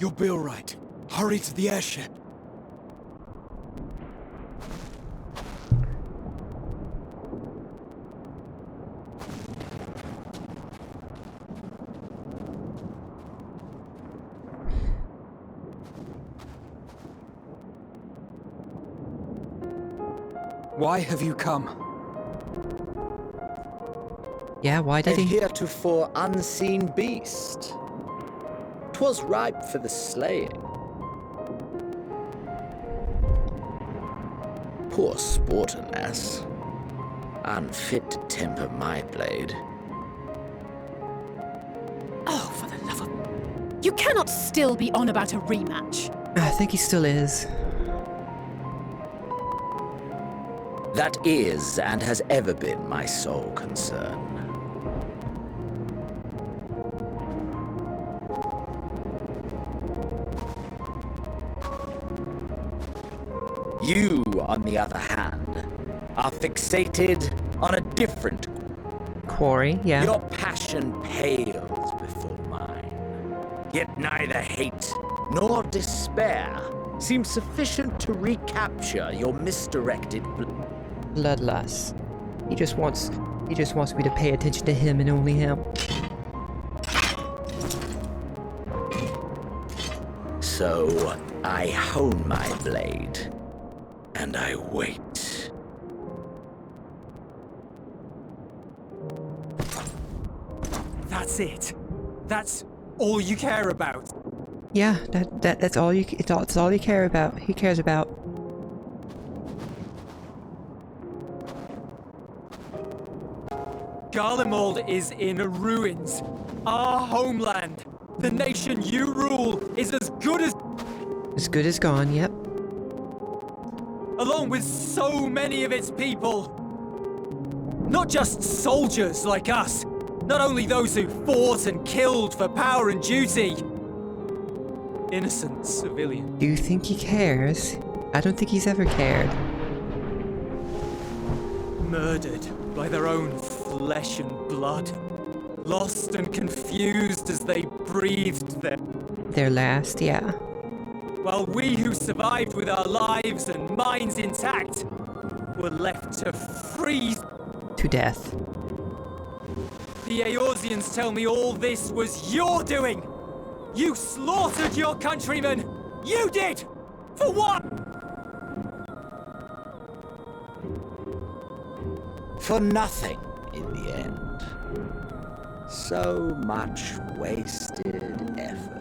You'll be alright. Hurry to the airship. Why have you come? Yeah, why did A he? heretofore unseen beast. 'Twas ripe for the slaying. Poor sport, alas. Unfit to temper my blade. Oh, for the love of... You cannot still be on about a rematch. I think he still is. That is and has ever been my sole concern. You, on the other hand, are fixated on a different Quarry, yeah. Your passion pales before mine. Yet neither hate nor despair seem sufficient to recapture your misdirected Bloodlust. He just wants me to pay attention to him and only him. So I hone my blade, and I wait. That's it. That's all you care about. Yeah, that's all you. It's all he cares about. He cares about. Garlemald is in ruins. Our homeland, the nation you rule, is as good as gone. Yep. along with so many of its people. Not just soldiers like us, not only those who fought and killed for power and duty. Innocent civilians. Do you think he cares? I don't think he's ever cared. Murdered by their own flesh and blood. Lost and confused as they breathed Their last, yeah. while we who survived with our lives and minds intact were left to freeze. To death. The Eorzeans tell me all this was your doing! You slaughtered your countrymen! You did! For what? For nothing in the end. So much wasted effort.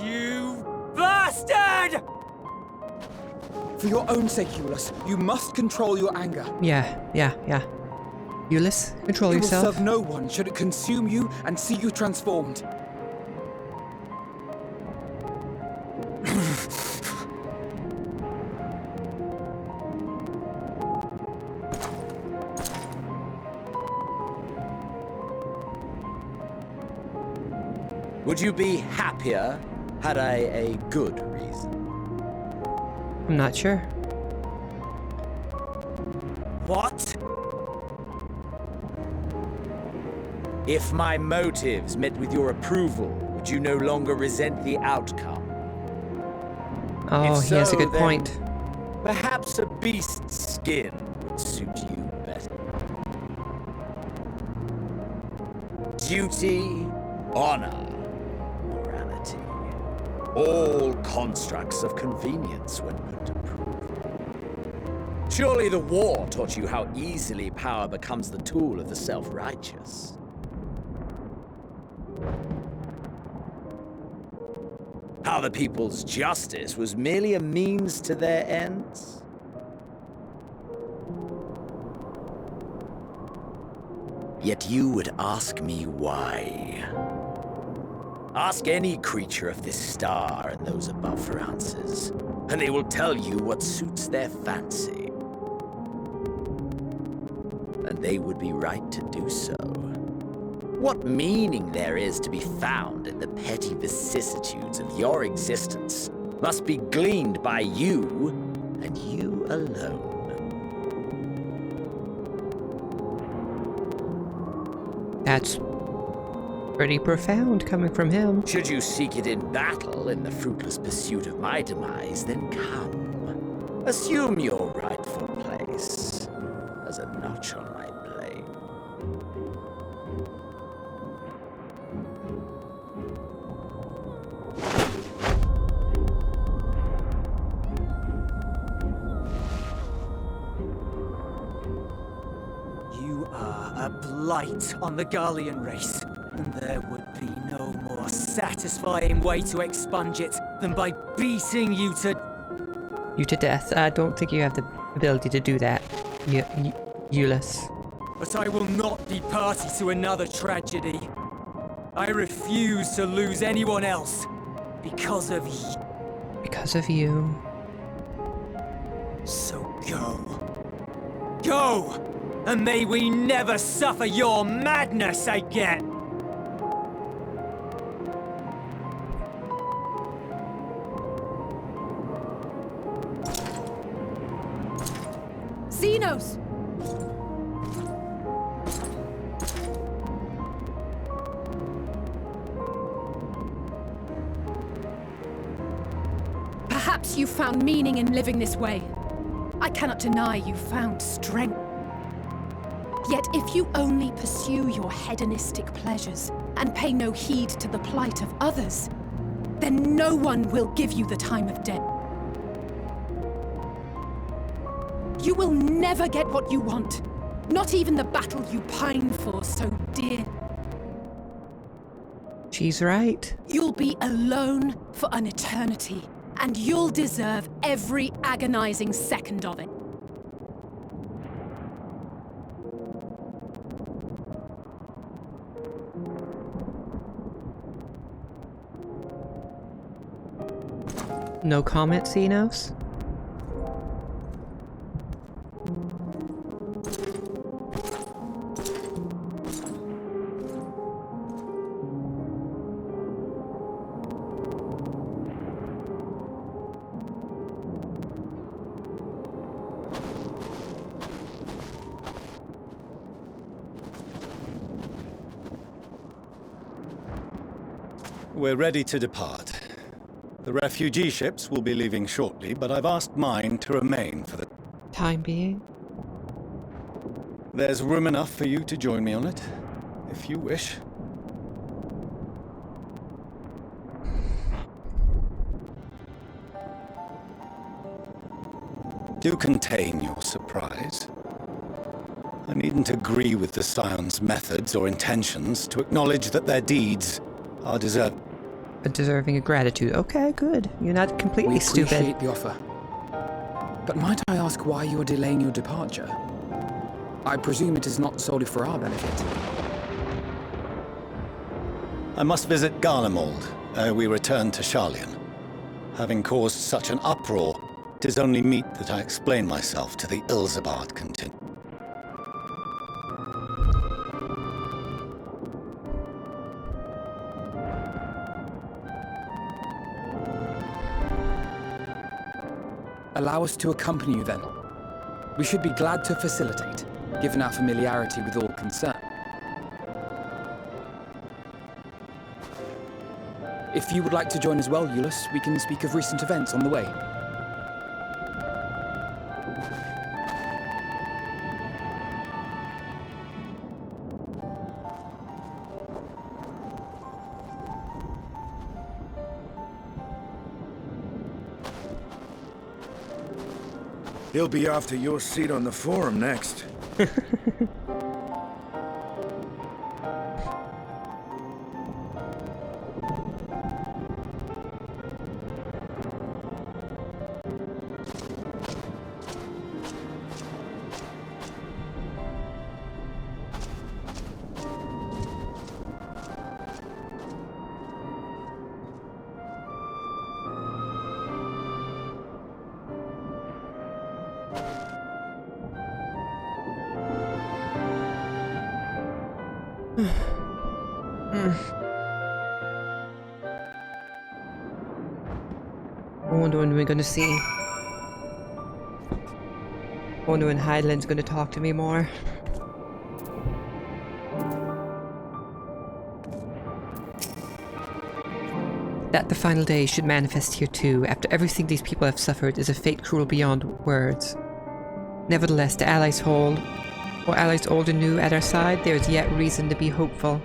You bastard! For your own sake, Euless, you must control your anger. Yeah. Euless, control It will yourself. serve no one should it consume you and see you transformed. Would you be happier had I a good reason? I'm not sure. What? If my motives met with your approval, would you no longer resent the outcome? Oh, If he has a so, good then point. Perhaps a beast's skin would suit you better. Duty, honor, morality. All constructs of convenience when put to proof. Surely the war taught you how easily power becomes the tool of the self-righteous. How the people's justice was merely a means to their ends? Yet you would ask me why. Ask any creature of this star and those above for answers, and they will tell you what suits their fancy. And they would be right to do so. What meaning there is to be found in the petty vicissitudes of your existence must be gleaned by you, and you alone. That's pretty profound coming from him. Should you seek it in battle in the fruitless pursuit of my demise, then come. Assume your rightful place as a notch on my blade. You are a blight on the Garlean race, and there would be no more satisfying way to expunge it than by beating you to... You to death. I don't think you have the ability to do that, Ulysses. But I will not be party to another tragedy. I refuse to lose anyone else because of you. Because of you. So go. Go! And may we never suffer your madness again! Xenos! Perhaps you found meaning in living this way. I cannot deny you found strength. Yet if you only pursue your hedonistic pleasures and pay no heed to the plight of others, then no one will give you the time of day. You will never get what you want, not even the battle you pine for so dear. She's right. You'll be alone for an eternity, and you'll deserve every agonizing second of it. No comment, Xenos? We're ready to depart. The refugee ships will be leaving shortly, but I've asked mine to remain for the Time being. There's room enough for you to join me on it, if you wish. Do contain your surprise. I needn't agree with the Scion's methods or intentions to acknowledge that their deeds are Deserving of gratitude. Okay, good. You're not completely We stupid. appreciate the offer. But might I ask why you are delaying your departure? I presume it is not solely for our benefit. I must visit Garlemald ere we return to Sharlayan. Having caused such an uproar, 'tis only meet that I explain myself to the Ilzabard contingent. Allow us to accompany you then. We should be glad to facilitate, given our familiarity with all concerned. If you would like to join as well, Ulysses, we can speak of recent events on the way. He'll be after your seat on the forum next. I wonder when we're gonna see. I wonder when Highland's gonna talk to me more. That the final day should manifest here too, after everything these people have suffered, is a fate cruel beyond words. Nevertheless, to allies old and new at our side, there is yet reason to be hopeful.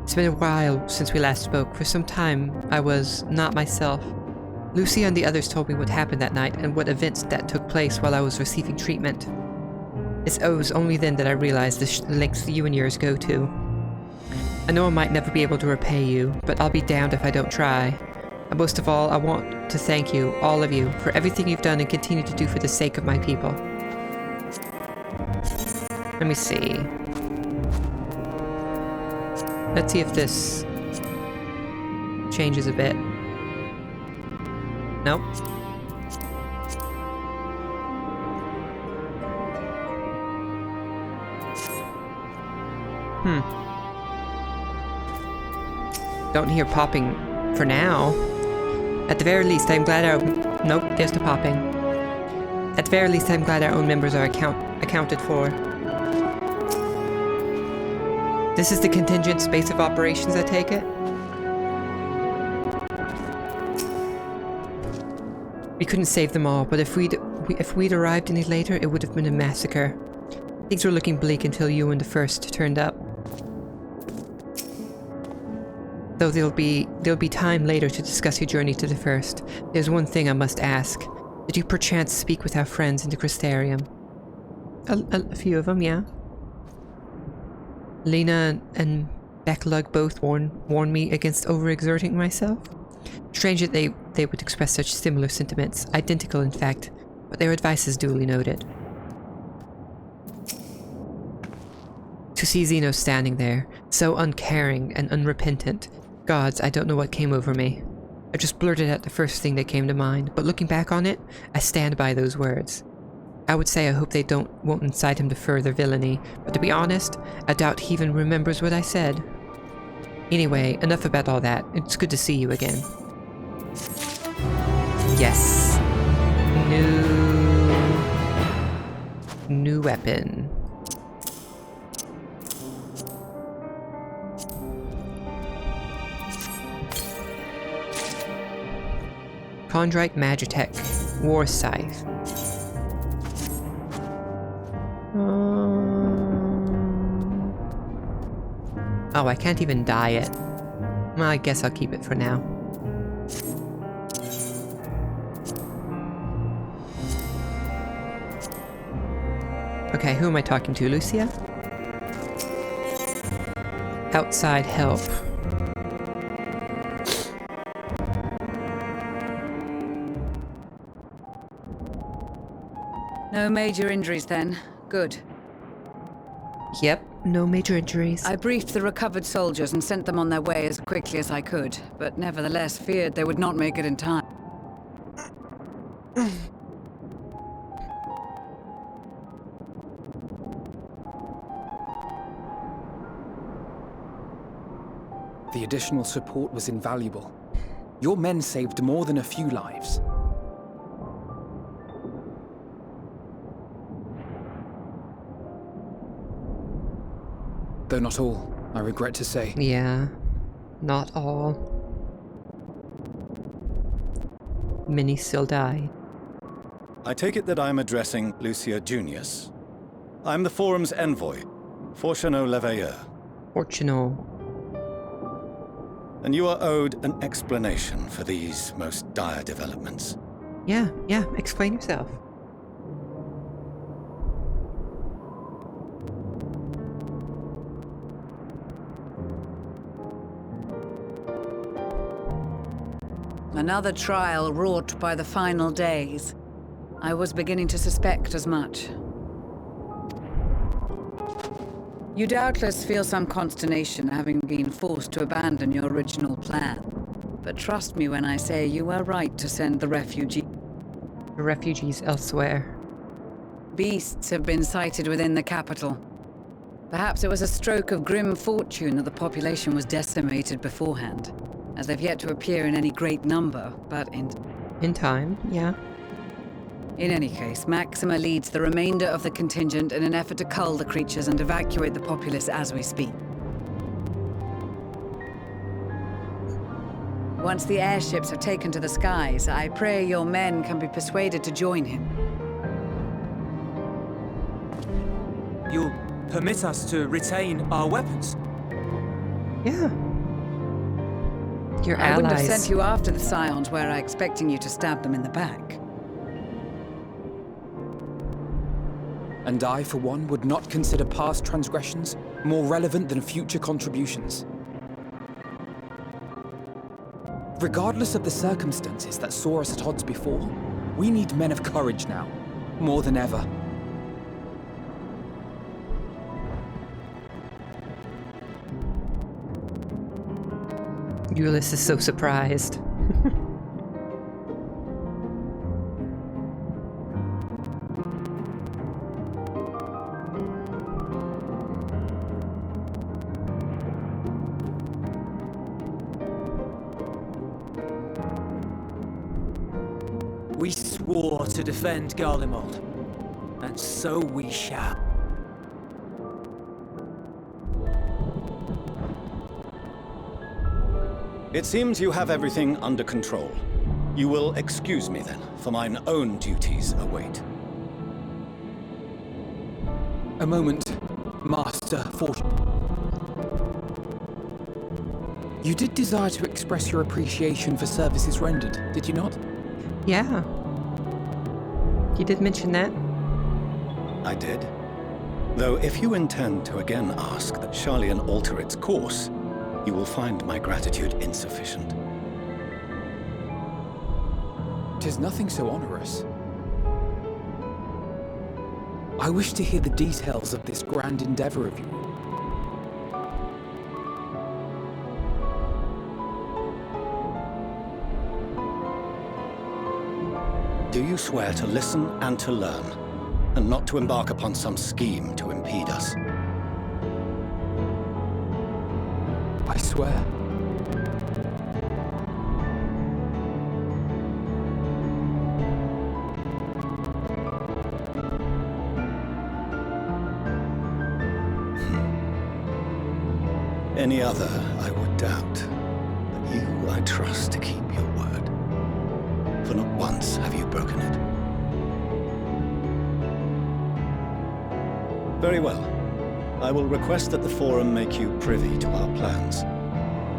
It's been a while since we last spoke. For some time, I was not myself. Lucy and the others told me what happened that night and what events that took place while I was receiving treatment. It was only then that I realized the lengths you and yours go to. I know I might never be able to repay you, but I'll be damned if I don't try. And most of all, I want to thank you, all of you, for everything you've done and continue to do for the sake of my people. Let me see. Let's see if this changes a bit. Nope. Don't hear popping for now. At the very least, I'm glad Nope, there's the popping. At the very least, I'm glad our own members are accounted for. This is the contingent space of operations, I take it? We couldn't save them all, but if we'd arrived any later, it would have been a massacre. Things were looking bleak until you and the First turned up. Though there'll be time later to discuss your journey to the First, there's one thing I must ask. Did you perchance speak with our friends in the Crystarium? A few of them, yeah. Lena and Backlug both warned me against overexerting myself. Strange that they would express such similar sentiments, identical in fact, but their advice is duly noted. To see Zeno standing there, so uncaring and unrepentant, gods, I don't know what came over me. I just blurted out the first thing that came to mind, but looking back on it, I stand by those words. I would say I hope they won't incite him to further villainy, but to be honest, I doubt he even remembers what I said. Anyway, enough about all that. It's good to see you again. Yes. New weapon. Chondrite Magitech. War Scythe. Oh, I can't even dye it. Well, I guess I'll keep it for now. Okay, who am I talking to? Lucia? Outside help. No major injuries then. Good. Yep, no major injuries. I briefed the recovered soldiers and sent them on their way as quickly as I could, but nevertheless feared they would not make it in time. The additional support was invaluable. Your men saved more than a few lives. Though not all, I regret to say. Yeah, not all. Many still die. I take it that I'm addressing Lucia Junius. I'm the Forum's envoy, Fortuno Leveilleur. Fortuno. And you are owed an explanation for these most dire developments. Yeah, explain yourself. Another trial wrought by the final days. I was beginning to suspect as much. You doubtless feel some consternation having been forced to abandon your original plan. But trust me when I say you were right to send the refugees elsewhere. Beasts have been sighted within the capital. Perhaps it was a stroke of grim fortune that the population was decimated beforehand, as they've yet to appear in any great number, but in time, yeah. In any case, Maxima leads the remainder of the contingent in an effort to cull the creatures and evacuate the populace as we speak. Once the airships have taken to the skies, I pray your men can be persuaded to join him. You'll permit us to retain our weapons? Yeah. Your I wouldn't have allies. sent you after the Scions were I expecting you to stab them in the back. And I, for one, would not consider past transgressions more relevant than future contributions. Regardless of the circumstances that saw us at odds before, we need men of courage now, more than ever. Ulysses is so surprised. We swore to defend Garlemald, and so we shall. It seems you have everything under control. You will excuse me then, for mine own duties await. A moment, Master Fortune. You did desire to express your appreciation for services rendered, did you not? Yeah. You did mention that. I did. Though if you intend to again ask that Sharlayan alter its course, you will find my gratitude insufficient. 'Tis nothing so onerous. I wish to hear the details of this grand endeavor of yours. Do you swear to listen and to learn, and not to embark upon some scheme to impede us? I swear. Any other I would doubt, but you I trust to keep your word. For not once have you broken it. Very well. I will request that the Forum make you privy to our plans.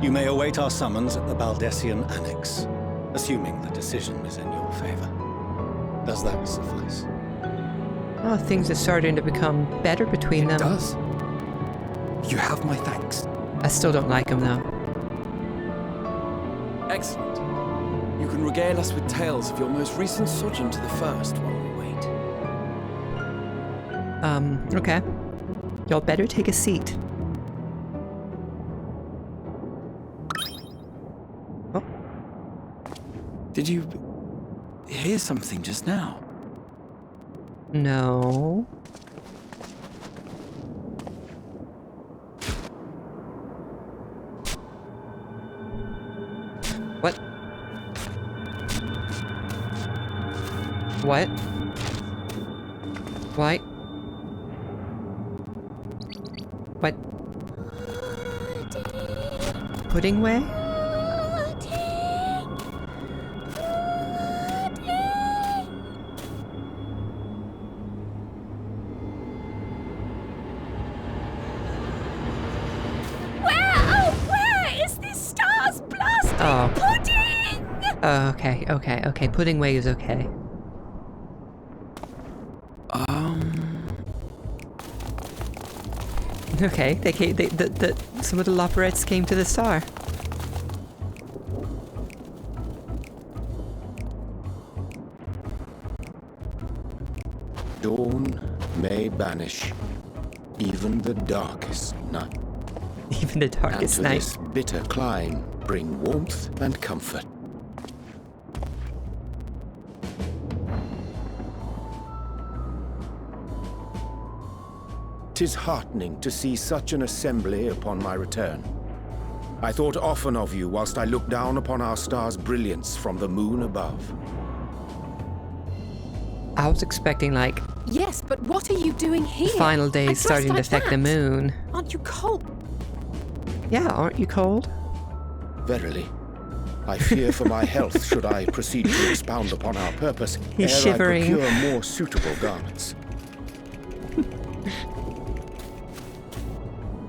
You may await our summons at the Baldessian Annex, assuming the decision is in your favor. Does that suffice? Oh, things are starting to become better between them. It does. You have my thanks. I still don't like him though. Excellent. You can regale us with tales of your most recent sojourn to the First while we wait. Okay. Y'all better take a seat. Oh. Did you hear something just now? No. What? What? What? What? Pudding way? Where is this stars blasting pudding? Oh, okay. Pudding way is okay. Okay, some of the Loperettes came to the star. Dawn may banish even the darkest night. Even the darkest And to night. this bitter clime bring warmth and comfort. 'Tis heartening to see such an assembly upon my return. I thought often of you whilst I looked down upon our star's brilliance from the moon above. I was expecting like Yes, but what are you doing here? the final And days dressed starting to like affect the that? moon. Aren't you cold? Yeah, aren't you cold? Verily, I fear for my health should I proceed to expound upon our purpose He's ere shivering. I procure more suitable garments.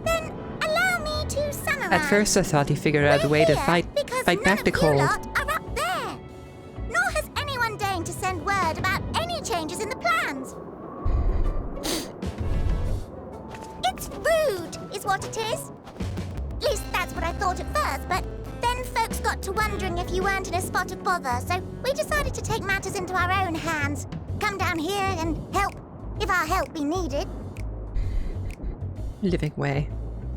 Then allow me to summarize. At first I thought he figured out a way to fight back the cold. Are up there. Nor has anyone deigned to send word about any changes in the plans. It's rude, is what it is. At least that's what I thought at first, but then folks got to wondering if you weren't in a spot of bother, so we decided to take matters into our own hands. Come down here and help, if our help be needed. Living way.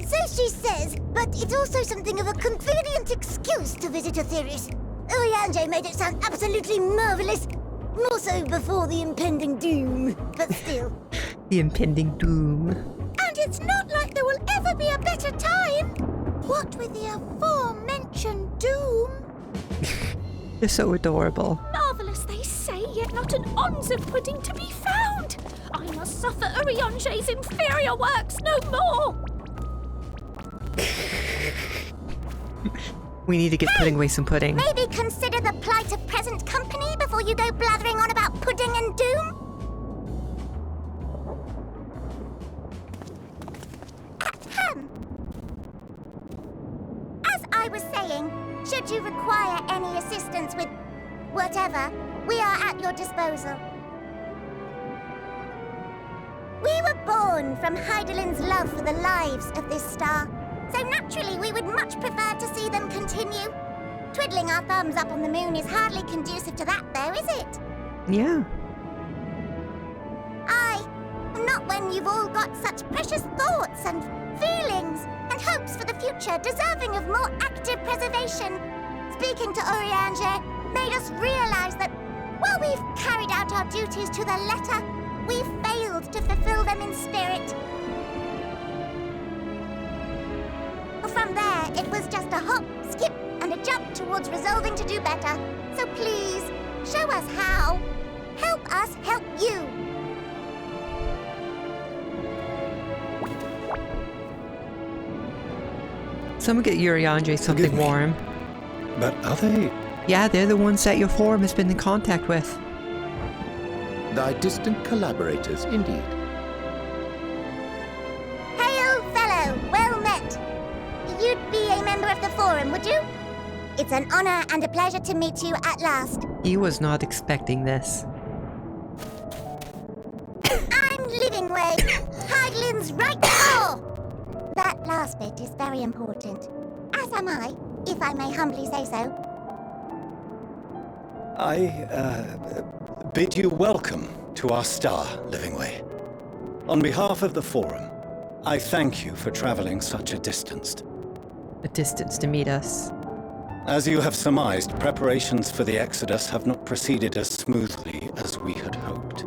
So she says, but it's also something of a convenient excuse to visit Etheris. Oriange made it sound absolutely marvelous. More so before the impending doom, but still. The impending doom. And it's not like there will ever be a better time. What with the aforementioned doom? They're so adorable. Marvellous, they say, yet not an ounce of pudding to be found. I must suffer Oriange's inferior works no more. We need to get putting away some pudding. Maybe consider the plight of present company before you go blathering on about pudding and doom? Ahem. As I was saying, should you require any assistance with whatever, we are at your disposal. We were born from Heidelin's love for the lives of this star, so naturally we would much prefer to see them continue. Twiddling our thumbs up on the moon is hardly conducive to that, though, is it? Yeah. Aye, not when you've all got such precious thoughts and feelings and hopes for the future deserving of more active preservation. Speaking to Oriange made us realize that while we've carried out our duties to the letter, we've failed to fulfill them in spirit. From there, it was just a hop, skip, and a jump towards resolving to do better. So please, show us how. Help us help you. Someone get Oriange something Forgive me. warm. But are they... Yeah, they're the ones that your forum has been in contact with. Thy distant collaborators, indeed. Hail, fellow, well met. You'd be a member of the Forum, would you? It's an honor and a pleasure to meet you at last. He was not expecting this. I'm Living Way, Heidelin's right paw. That last bit is very important. As am I, if I may humbly say so. I bid you welcome to our star, Livingway. On behalf of the Forum, I thank you for traveling such a distance. A distance to meet us. As you have surmised, preparations for the Exodus have not proceeded as smoothly as we had hoped.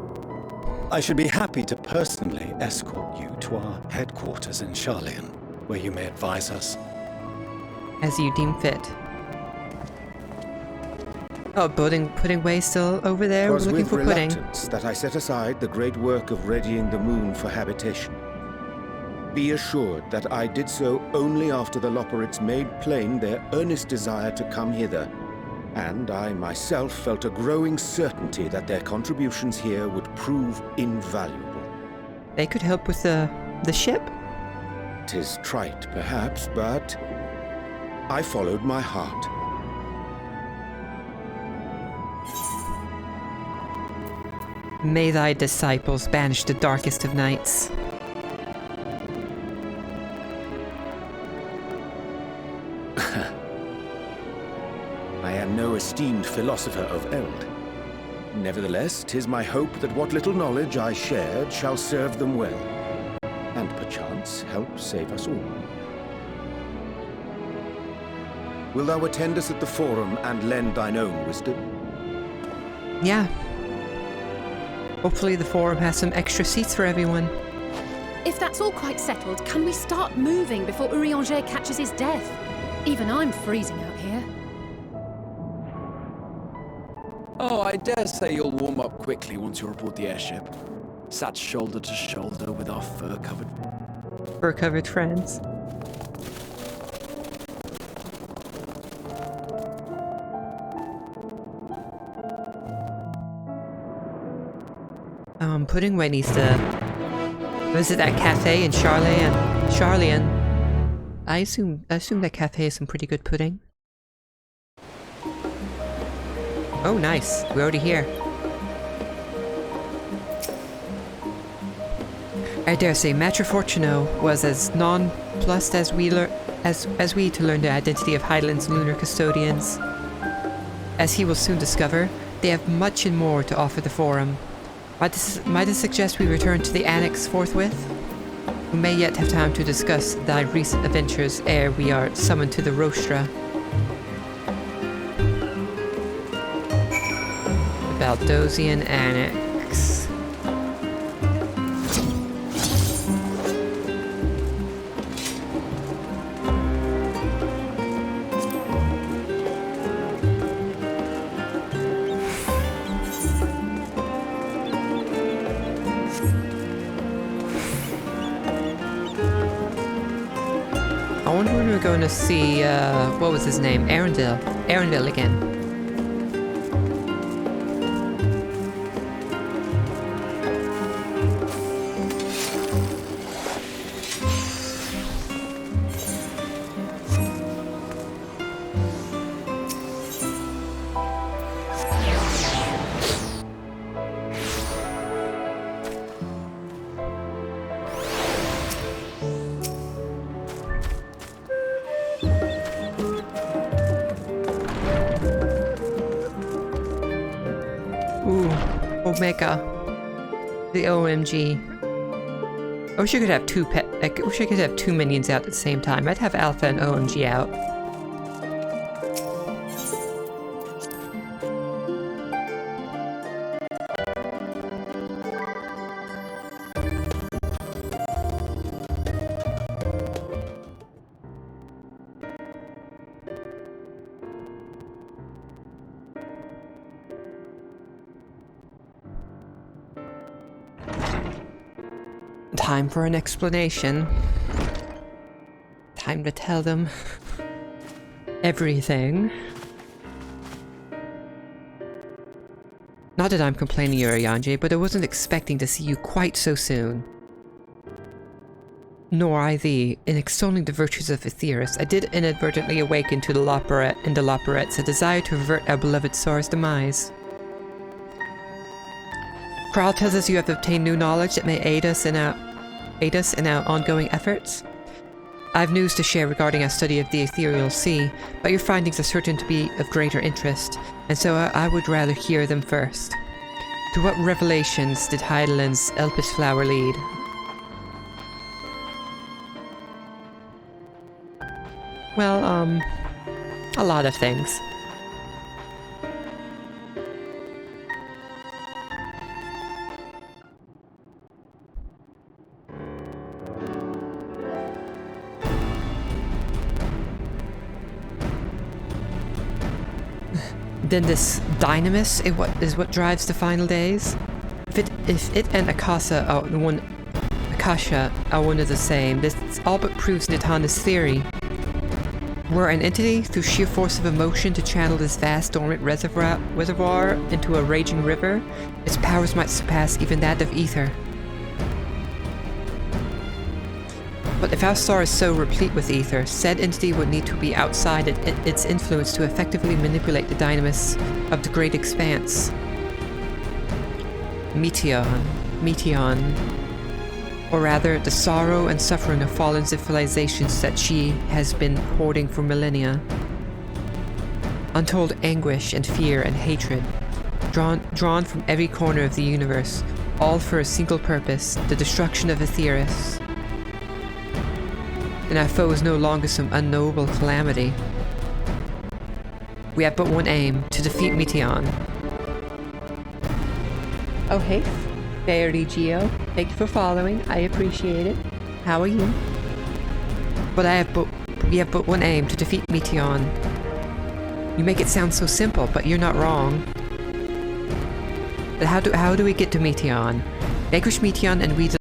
I should be happy to personally escort you to our headquarters in Charlian, where you may advise us. As you deem fit. Oh, pudding way still over there. We're Was looking with for pudding. reluctance that I set aside the great work of readying the moon for habitation. Be assured that I did so only after the Loperids made plain their earnest desire to come hither, and I myself felt a growing certainty that their contributions here would prove invaluable. They could help with the ship? 'Tis trite, perhaps, but I followed my heart. May thy disciples banish the darkest of nights. I am no esteemed philosopher of eld. Nevertheless, 'tis my hope that what little knowledge I shared shall serve them well, and perchance help save us all. Will thou attend us at the Forum and lend thine own wisdom? Yeah. Hopefully the Forum has some extra seats for everyone. If that's all quite settled, can we start moving before Urianger catches his death? Even I'm freezing out here. Oh, I dare say you'll warm up quickly once you're aboard the airship. Sat shoulder to shoulder with our Fur-covered friends. pudding where it needs to visit that cafe in Charlian. I assume that cafe has some pretty good pudding. Oh, nice. We're already here. I dare say Maitre Fortuno was as nonplussed as we to learn the identity of Hydaelyn's lunar custodians. As he will soon discover, they have much and more to offer the Forum. Might I suggest we return to the Annex forthwith? We may yet have time to discuss thy recent adventures ere we are summoned to the Rostra. The Baldosian Annex. I wonder when we're going to see, what was his name? Arendelle again. Omega. The OMG. I wish I could have I wish I could have two minions out at the same time. I'd have Alpha and OMG out. Time for an explanation. Time to tell them everything. Not that I'm complaining, Urianger, but I wasn't expecting to see you quite so soon. Nor I thee. In extolling the virtues of Aetheris, I did inadvertently awaken to the Loporettes a desire to avert our beloved Sora's demise. Kral tells us you have obtained new knowledge that may aid us in our ongoing efforts. I have news to share regarding our study of the ethereal sea, but your findings are certain to be of greater interest, and so I would rather hear them first. To what revelations did Hydaelyn's Elpis flower lead? Well, a lot of things. Then this dynamis is what drives the final days? If it and Akasha are one of the same, this all but proves Nitana's theory. Were an entity, through sheer force of emotion, to channel this vast dormant reservoir into a raging river, its powers might surpass even that of ether. But if our star is so replete with ether, said entity would need to be outside its influence to effectively manipulate the dynamis of the great expanse. Meteon. Or rather, the sorrow and suffering of fallen civilizations that she has been hoarding for millennia. Untold anguish and fear and hatred, drawn from every corner of the universe, all for a single purpose, the destruction of Aetheris. And our foe is no longer some unknowable calamity. We have but one aim, to defeat Meteon. Oh hey, Fairy Geo. Thank you for following, I appreciate it. How are you? But we have but one aim, to defeat Meteon. You make it sound so simple, but you're not wrong. But how do we get to Meteon? Vanquish Meteon and we